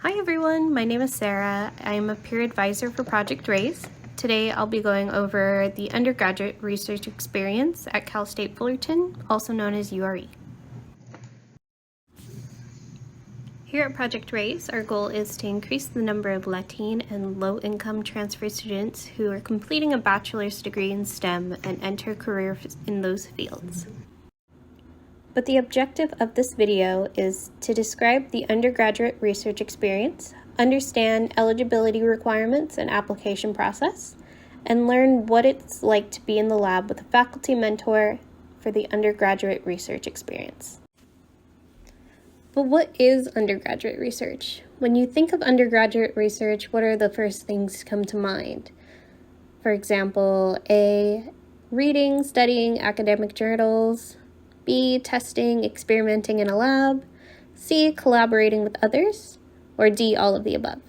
Hi everyone, my name is Sarah. I am a peer advisor for Project RAISE. Today I'll be going over the Undergraduate Research Experience at Cal State Fullerton, also known as URE. Here at Project RAISE, our goal is to increase the number of Latin and low-income transfer students who are completing a bachelor's degree in STEM and enter careers in those fields. But the objective of this video is to describe the undergraduate research experience, understand eligibility requirements and application process, and learn what it's like to be in the lab with a faculty mentor for the undergraduate research experience. But what is undergraduate research? When you think of undergraduate research, what are the first things to come to mind? For example, A, reading, studying academic journals, B, testing, experimenting in a lab, C, collaborating with others, or D, all of the above?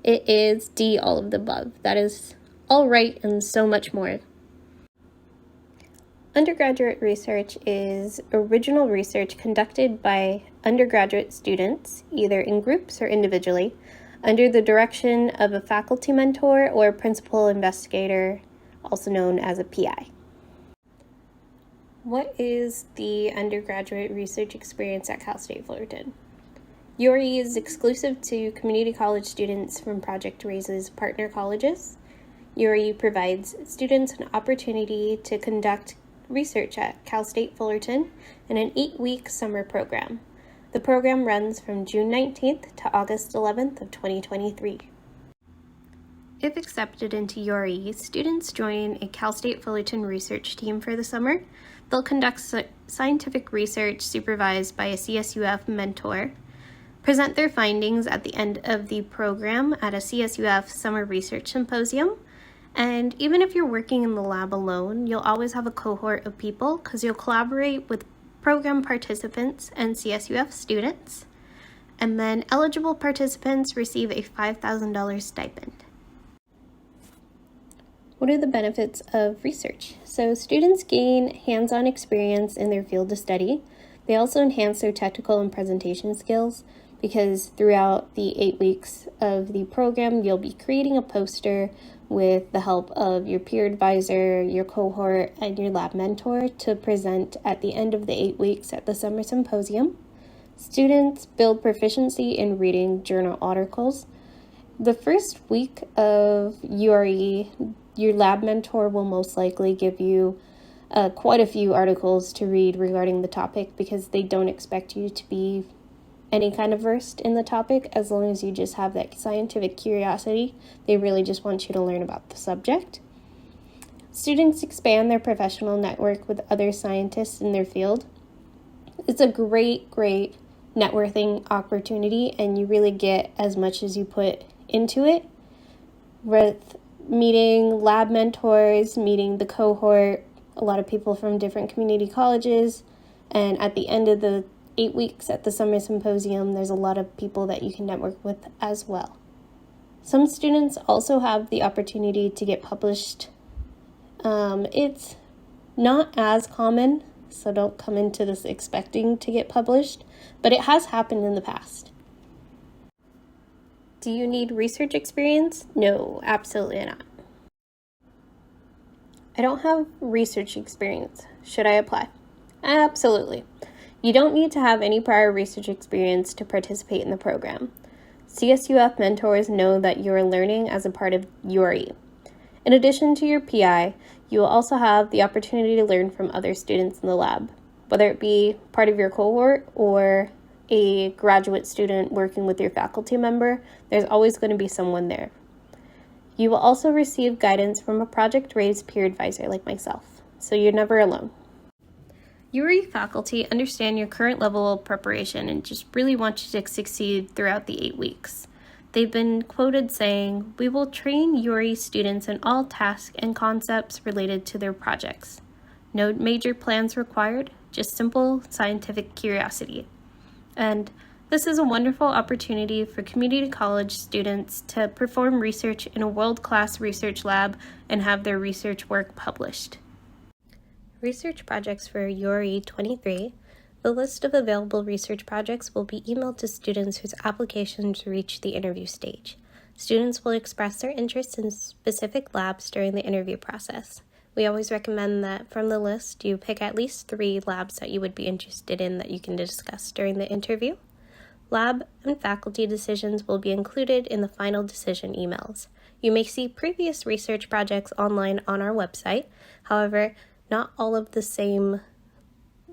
It is D, all of the above. That is all right and so much more. Undergraduate research is original research conducted by undergraduate students, either in groups or individually, under the direction of a faculty mentor or principal investigator, also known as a PI. What is the undergraduate research experience at Cal State Fullerton? URE is exclusive to community college students from Project RAISE's partner colleges. URE provides students an opportunity to conduct research at Cal State Fullerton in an 8-week summer program. The program runs from June 19th to August 11th of 2023. If accepted into URE, students join a Cal State Fullerton research team for the summer. They'll conduct scientific research supervised by a CSUF mentor, present their findings at the end of the program at a CSUF summer research symposium, and even if you're working in the lab alone, you'll always have a cohort of people because you'll collaborate with program participants and CSUF students, and then eligible participants receive a $5,000 stipend. What are the benefits of research? So students gain hands-on experience in their field of study. They also enhance their technical and presentation skills because throughout the 8 weeks of the program, you'll be creating a poster with the help of your peer advisor, your cohort, and your lab mentor to present at the end of the 8 weeks at the summer symposium. Students build proficiency in reading journal articles. The first week of URE, your lab mentor will most likely give you quite a few articles to read regarding the topic because they don't expect you to be any kind of versed in the topic as long as you just have that scientific curiosity. They really just want you to learn about the subject. Students expand their professional network with other scientists in their field. It's a great networking opportunity and you really get as much as you put into it with meeting lab mentors, meeting the cohort, a lot of people from different community colleges, and at the end of the 8 weeks at the summer symposium, there's a lot of people that you can network with as well. Some students also have the opportunity to get published. It's not as common, so don't come into this expecting to get published, but it has happened in the past. Do you need research experience? No, absolutely not. I don't have research experience. Should I apply? Absolutely. You don't need to have any prior research experience to participate in the program. CSUF mentors know that you are learning as a part of URE. In addition to your PI, you will also have the opportunity to learn from other students in the lab, whether it be part of your cohort or a graduate student working with your faculty member. There's always going to be someone there. You will also receive guidance from a Project RAISE peer advisor like myself, so you're never alone. URE faculty understand your current level of preparation and just really want you to succeed throughout the 8 weeks. They've been quoted saying, "We will train URE students in all tasks and concepts related to their projects. No major plans required, just simple scientific curiosity." And this is a wonderful opportunity for community college students to perform research in a world-class research lab and have their research work published. Research projects for URE 23 The list of available research projects will be emailed to students whose applications reach the interview stage. Students will express their interest in specific labs during the interview process. We always recommend that from the list, you pick at least 3 labs that you would be interested in that you can discuss during the interview. Lab and faculty decisions will be included in the final decision emails. You may see previous research projects online on our website. However, not all of the same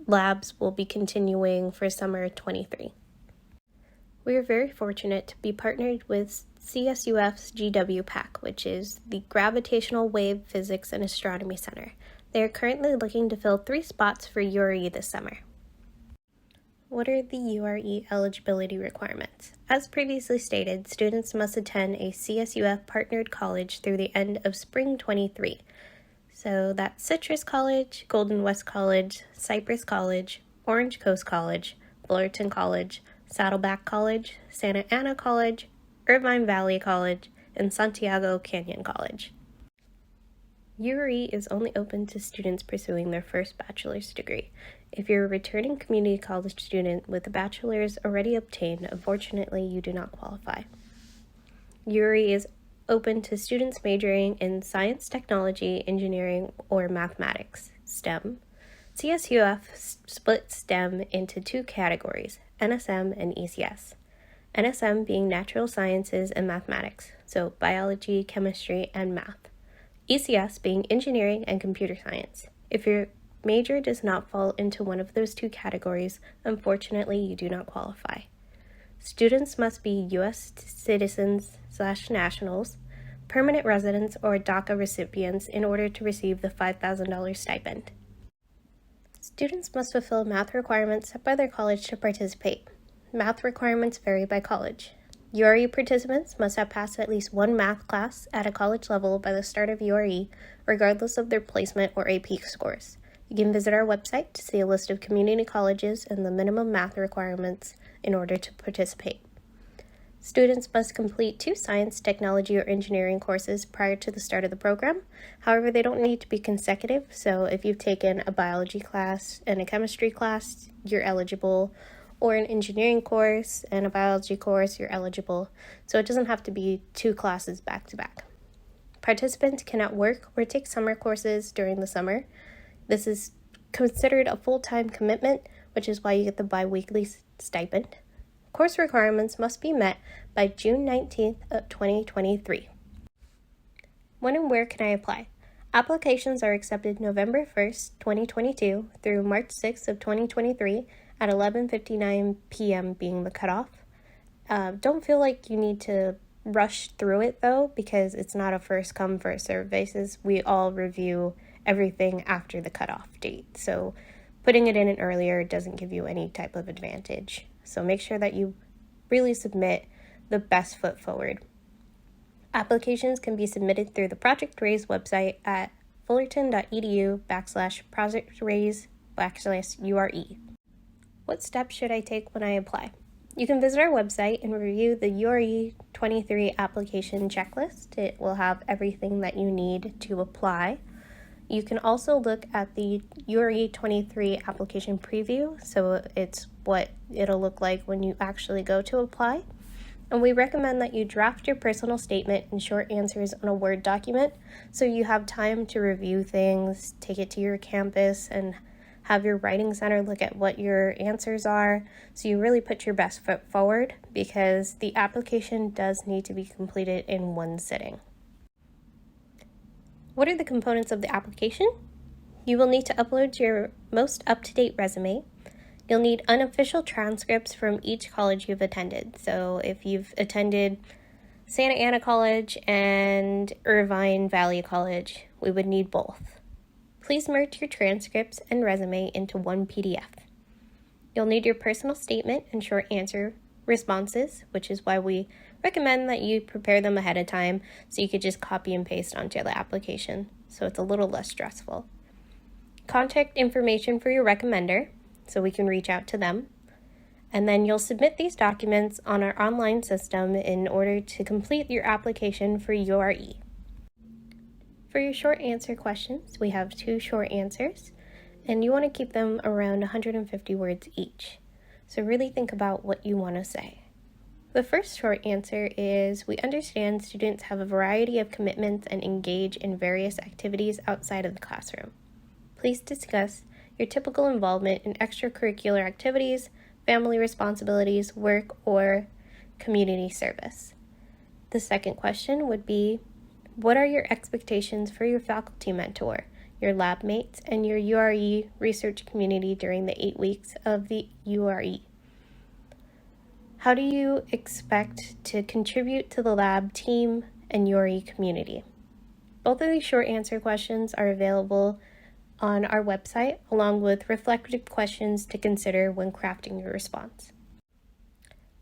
labs will be continuing for summer 23. We are very fortunate to be partnered with CSUF's GWPAC, which is the Gravitational Wave Physics and Astronomy Center. They are currently looking to fill 3 spots for URE this summer. What are the URE eligibility requirements? As previously stated, students must attend a CSUF partnered college through the end of spring 23. So that's Citrus College, Golden West College, Cypress College, Orange Coast College, Fullerton College, Saddleback College, Santa Ana College, Irvine Valley College, and Santiago Canyon College. URE is only open to students pursuing their first bachelor's degree. If you're a returning community college student with a bachelor's already obtained, unfortunately, you do not qualify. URE is open to students majoring in science, technology, engineering, or mathematics, STEM. CSUF splits STEM into 2 categories, NSM and ECS. NSM being natural sciences and mathematics, so biology, chemistry, and math. ECS being engineering and computer science. If your major does not fall into one of those 2 categories, unfortunately, you do not qualify. Students must be U.S. citizens/nationals, permanent residents, or DACA recipients in order to receive the $5,000 stipend. Students must fulfill math requirements set by their college to participate. Math requirements vary by college. URE participants must have passed at least 1 math class at a college level by the start of URE, regardless of their placement or AP scores. You can visit our website to see a list of community colleges and the minimum math requirements in order to participate. Students must complete 2 science, technology, or engineering courses prior to the start of the program. However, they don't need to be consecutive, so if you've taken a biology class and a chemistry class, you're eligible, or an engineering course and a biology course, you're eligible, so it doesn't have to be 2 classes back to back. Participants cannot work or take summer courses during the summer. This is considered a full-time commitment, which is why you get the bi-weekly stipend. Course requirements must be met by June 19th of 2023. When and where can I apply? Applications are accepted November 1st, 2022 through March 6th of 2023 at 11:59 p.m. being the cutoff. Don't feel like you need to rush through it though, because it's not a first come first served basis. We all review everything after the cutoff date, so putting it in earlier doesn't give you any type of advantage. So make sure that you really submit the best foot forward. Applications can be submitted through the Project Raise website at fullerton.edu/projectraise/URE. What steps should I take when I apply? You can visit our website and review the URE 23 application checklist. It will have everything that you need to apply. You can also look at the URE 23 application preview, so it's what it'll look like when you actually go to apply. And we recommend that you draft your personal statement and short answers on a Word document so you have time to review things, take it to your campus, and have your writing center look at what your answers are, so you really put your best foot forward, because the application does need to be completed in 1 sitting. What are the components of the application? You will need to upload your most up-to-date resume. You'll need unofficial transcripts from each college you've attended. So if you've attended Santa Ana College and Irvine Valley College, we would need both. Please merge your transcripts and resume into 1 PDF. You'll need your personal statement and short answer responses, which is why we recommend that you prepare them ahead of time so you could just copy and paste onto the application, so it's a little less stressful. Contact information for your recommender, so we can reach out to them. And then you'll submit these documents on our online system in order to complete your application for URE. For your short answer questions, we have 2 short answers. and you want to keep them around 150 words each. So really think about what you want to say. The first short answer is, we understand students have a variety of commitments and engage in various activities outside of the classroom. Please discuss your typical involvement in extracurricular activities, family responsibilities, work, or community service. The second question would be, what are your expectations for your faculty mentor, your lab mates, and your URE research community during the 8 weeks of the URE? How do you expect to contribute to the lab team and URE community? Both of these short answer questions are available on our website, along with reflective questions to consider when crafting your response.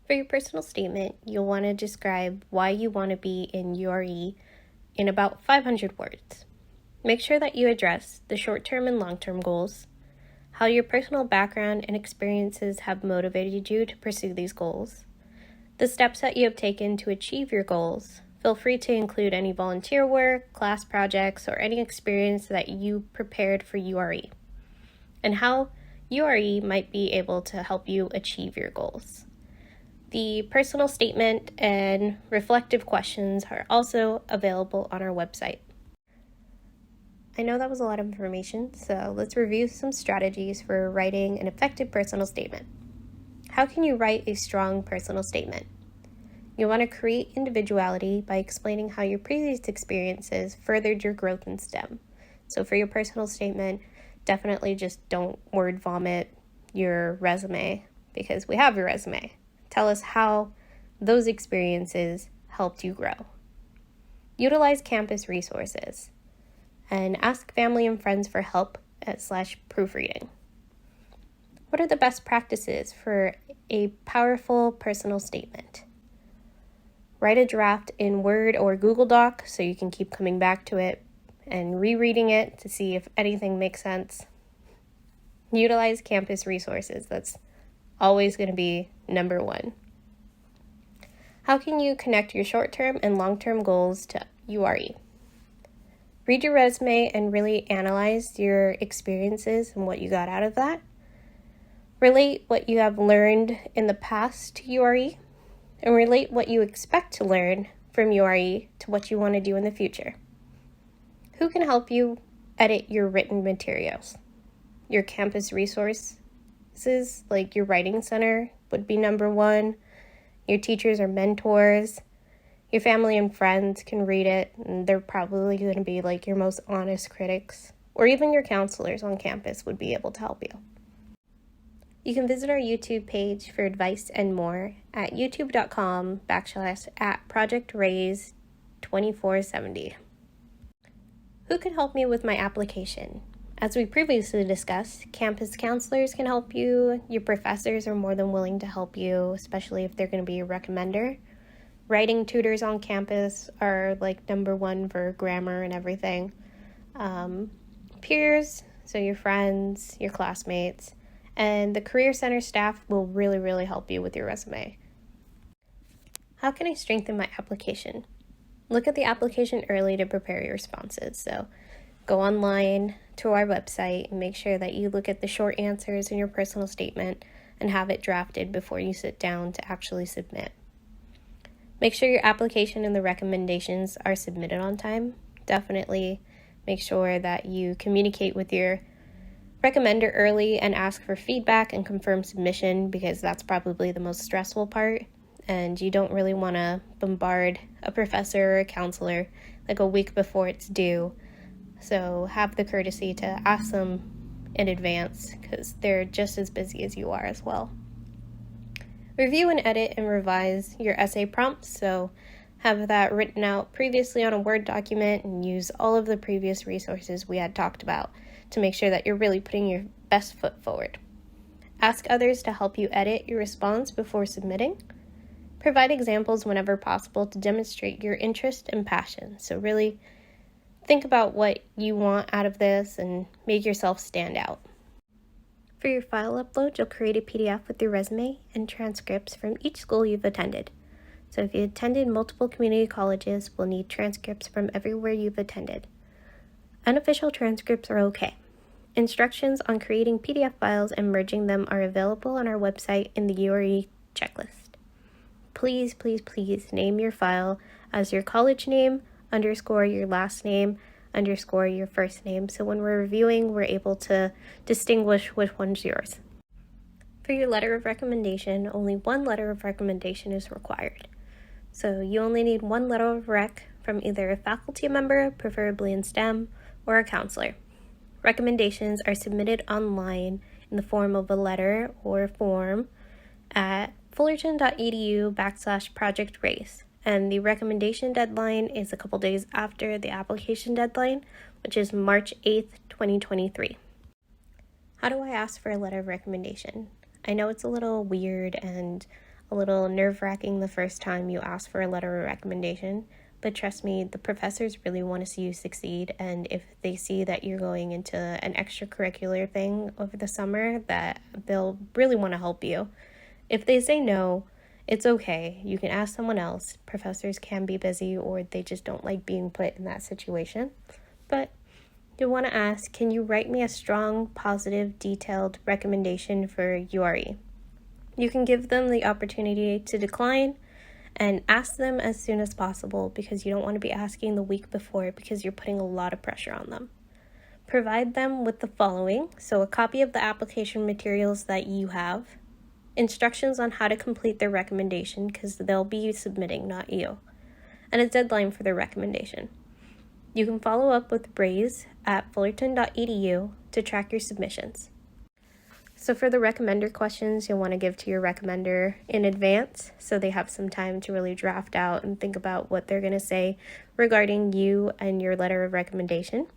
For your personal statement, you'll want to describe why you want to be in URE in about 500 words. Make sure that you address the short-term and long-term goals, how your personal background and experiences have motivated you to pursue these goals, the steps that you have taken to achieve your goals. Feel free to include any volunteer work, class projects, or any experience that you prepared for URE, and how URE might be able to help you achieve your goals. The personal statement and reflective questions are also available on our website. I know that was a lot of information, so let's review some strategies for writing an effective personal statement. How can you write a strong personal statement? You want to create individuality by explaining how your previous experiences furthered your growth in STEM. So for your personal statement, definitely just don't word vomit your resume, because we have your resume. Tell us how those experiences helped you grow. Utilize campus resources and ask family and friends for help / proofreading. What are the best practices for a powerful personal statement? Write a draft in Word or Google Doc so you can keep coming back to it and rereading it to see if anything makes sense. Utilize campus resources. That's always going to be number one. How can you connect your short-term and long-term goals to URE? Read your resume and really analyze your experiences and what you got out of that. Relate what you have learned in the past to URE, and relate what you expect to learn from URE to what you want to do in the future. Who can help you edit your written materials? Your campus resources, like your writing center, would be number one. Your teachers or mentors. Your family and friends can read it, and they're probably going to be like your most honest critics. Or even your counselors on campus would be able to help you. You can visit our YouTube page for advice and more at youtube.com/@ProjectRaise2470. Who can help me with my application? As we previously discussed, campus counselors can help you. Your professors are more than willing to help you, especially if they're going to be a recommender. Writing tutors on campus are like number one for grammar and everything. Peers, so your friends, your classmates, and the Career Center staff will really, really help you with your resume. How can I strengthen my application? Look at the application early to prepare your responses. So go online to our website and make sure that you look at the short answers in your personal statement and have it drafted before you sit down to actually submit. Make sure your application and the recommendations are submitted on time. Definitely make sure that you communicate with your recommender early and ask for feedback and confirm submission, because that's probably the most stressful part, and you don't really want to bombard a professor or a counselor like a week before it's due. So have the courtesy to ask them in advance, because they're just as busy as you are as well. Review and edit and revise your essay prompts, so have that written out previously on a Word document and use all of the previous resources we had talked about to make sure that you're really putting your best foot forward. Ask others to help you edit your response before submitting. Provide examples whenever possible to demonstrate your interest and passion. So really think about what you want out of this and make yourself stand out. For your file upload, you'll create a PDF with your resume and transcripts from each school you've attended. So if you attended multiple community colleges, we'll need transcripts from everywhere you've attended. Unofficial transcripts are okay. Instructions on creating PDF files and merging them are available on our website in the URE checklist. Please, please, please name your file as your college name _ your last name _ your first name, so when we're reviewing, we're able to distinguish which one's yours. For your letter of recommendation, only one letter of recommendation is required. So you only need one letter of rec from either a faculty member, preferably in STEM, or a counselor. Recommendations are submitted online in the form of a letter or form at fullerton.edu/projectraise, and the recommendation deadline is a couple days after the application deadline, which is March 8th, 2023. How do I ask for a letter of recommendation? I know it's a little weird and a little nerve-wracking the first time you ask for a letter of recommendation, but trust me, the professors really want to see you succeed, and if they see that you're going into an extracurricular thing over the summer, that they'll really want to help you. If they say no, it's okay. You can ask someone else. Professors can be busy, or they just don't like being put in that situation. But you want to ask, can you write me a strong, positive, detailed recommendation for URE? You can give them the opportunity to decline and ask them as soon as possible, because you don't want to be asking the week before, because you're putting a lot of pressure on them. Provide them with the following: so a copy of the application materials that you have, instructions on how to complete their recommendation, because they'll be submitting, not you, and a deadline for their recommendation. You can follow up with Braze at fullerton.edu to track your submissions. So for the recommender questions, you'll want to give to your recommender in advance, so they have some time to really draft out and think about what they're going to say regarding you and your letter of recommendation.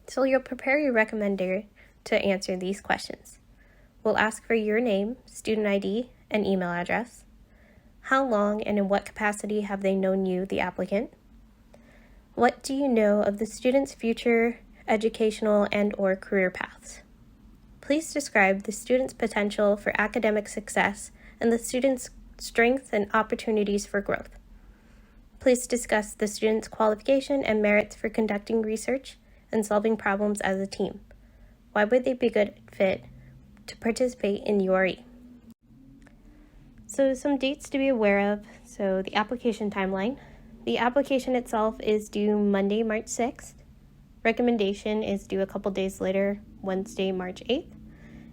So you'll prepare your recommender to answer these questions. We'll ask for your name, student ID, and email address. How long and in what capacity have they known you, the applicant? What do you know of the student's future educational and/or career paths? Please describe the student's potential for academic success and the student's strengths and opportunities for growth. Please discuss the student's qualification and merits for conducting research and solving problems as a team. Why would they be a good fit to participate in URE? So some dates to be aware of. So the application timeline. The application itself is due Monday, March 6th. Recommendation is due a couple days later, Wednesday, March 8th.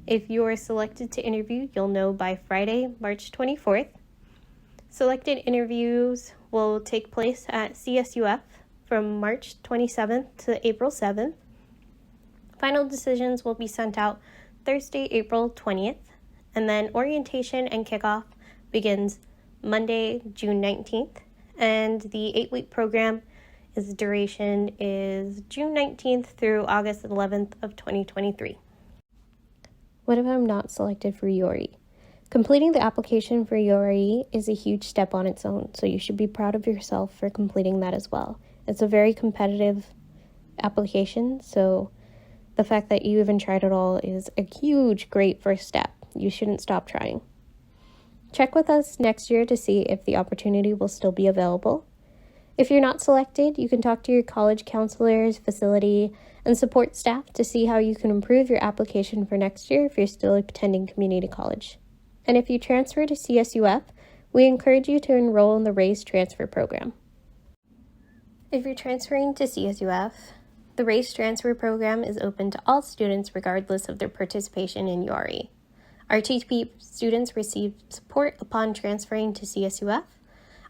If you are selected to interview, you'll know by Friday, March 24th. Selected interviews will take place at CSUF from March 27th to April 7th. Final decisions will be sent out Thursday, April 20th, and then orientation and kickoff begins Monday, June 19th, and the 8-week program duration is June 19th through August 11th of 2023. What if I'm not selected for URE? Completing the application for URE is a huge step on its own, so you should be proud of yourself for completing that as well. It's a very competitive application, so the fact that you even tried it all is a huge, great first step. You shouldn't stop trying. Check with us next year to see if the opportunity will still be available. If you're not selected, you can talk to your college counselors, facility, and support staff to see how you can improve your application for next year if you're still attending community college. And if you transfer to CSUF, we encourage you to enroll in the RAISE transfer program. If you're transferring to CSUF, the RAISE transfer program is open to all students regardless of their participation in URE. RTP students receive support upon transferring to CSUF.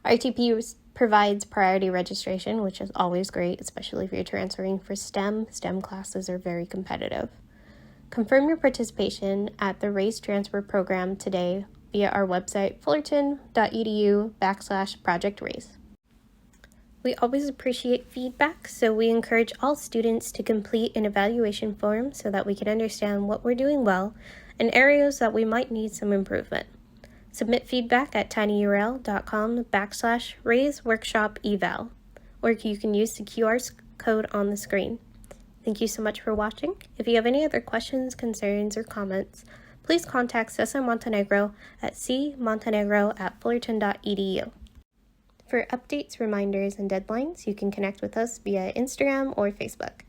RTP provides priority registration, which is always great, especially if you're transferring for STEM. STEM classes are very competitive. Confirm your participation at the RAISE transfer program today via our website, fullerton.edu/projectraise. We always appreciate feedback, so we encourage all students to complete an evaluation form so that we can understand what we're doing well and areas that we might need some improvement. Submit feedback at tinyurl.com/raiseworkshopeval, or you can use the QR code on the screen. Thank you so much for watching. If you have any other questions, concerns, or comments, please contact Cesar Montenegro at cmontenegro@fullerton.edu. For updates, reminders, and deadlines, you can connect with us via Instagram or Facebook.